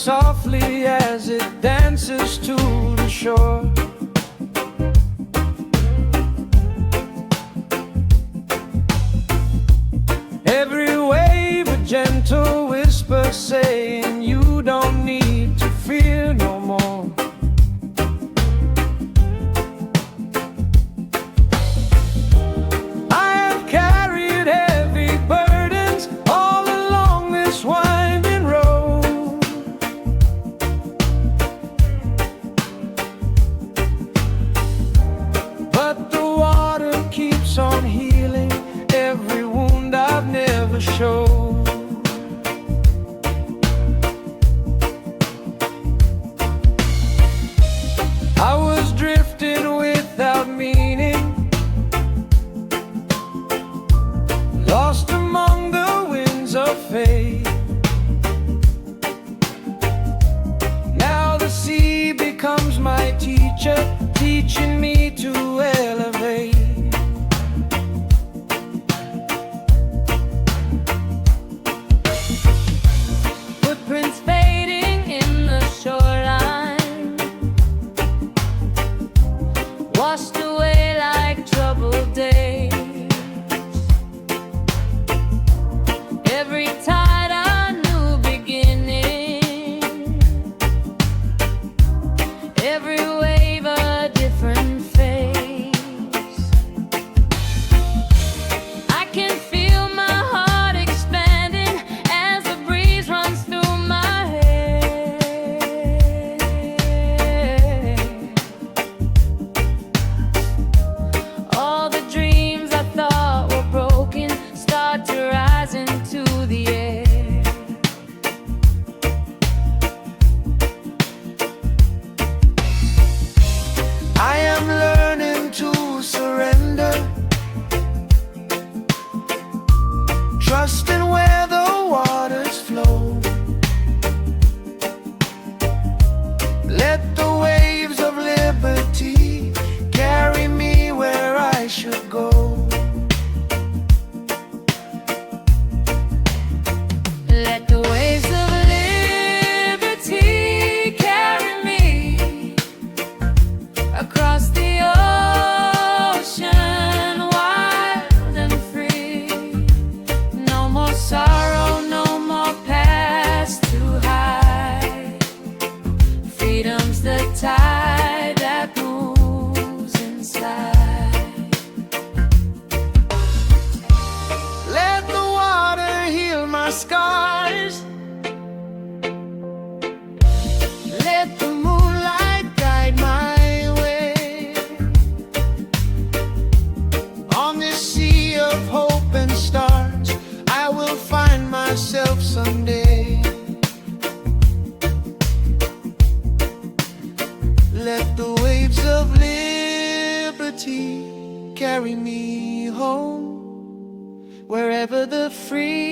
softly as it dances to the shore. Every wave a gentle whisper saying you don't need to fear no more. I have carried heavy burdens all along this winding road, but the water keeps on healing every wound I've never showed. I was drifting without meaning, lost among the winds of fate. Now the sea becomes my teacher, teaching me to elevate. Footprints fading in the shoreline, washed away like troubled days. Every tide a new beginning, every wave a different face. I can feel my heart expanding as the breeze runs through my head. All the dreams I thought were broken start to rise into the air. I am learning to surrender, trusting where the waters flow. Let the waves of liberty carry me where I should go. Let the waves of liberty carry me across the ocean, wild and free. No more sorrow, no more past to hide. Freedom's the tide that moves inside. Let the water heal my scars. Let the moonlight guide my way. On this sea of hope and stars, I will find myself someday. Let the waves of liberty carry me home, wherever the free